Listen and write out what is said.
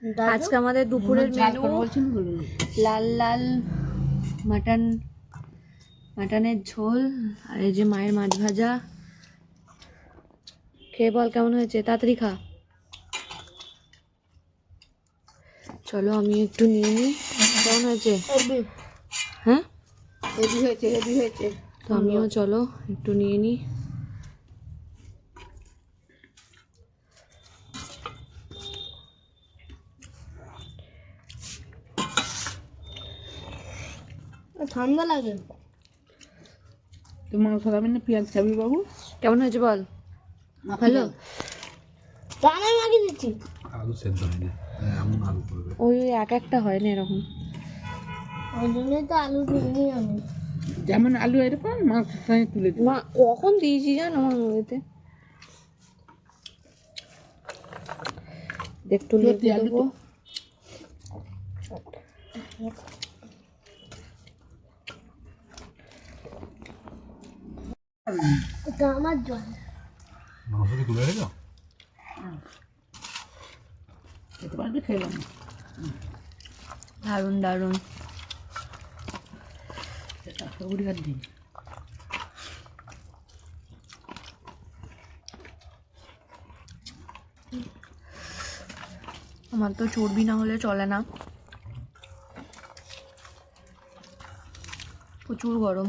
আজকে আমাদের দুপুরের মেনু লাল লাল মাটনের ঝোল আর এই যে মায়ের মাছ ভাজা। খেয়ে বল কেমন হয়েছে, তাড়াতাড়ি খা। চলো আমি একটু নিয়ে নিই। কেমন হয়েছে? হ্যাঁ হেভি হয়েছে। তো আমিও চলো একটু নিয়ে নিই। ঠান্ডা লাগে তো। মাংস খাবি না, পেঁয়াজ খাবি বাবু? কেমন হয়েছে বল? ভালো। টানা মাখিয়ে দিচ্ছি। আলু সেদ্ধ হয়নি, এমন আলু করবে। ওই এক একটা হয় না এরকম। ওই জন্যই তো আলু দিইনি আমি। যেমন আলু এরকম মাংস সঙ্গে তুলে দিই। মা কখন দিয়েছি জানো আমার মুড়িতে? একটু লেবু দেবো। এটা আমার জল। মাংস কি তুলে রেখেছো? খেতে পারবি? খেলাম। দারুণ দারুণ। উড়িয়ার দিন আমার তো চর্বি না হলে চলে না, প্রচুর গরম।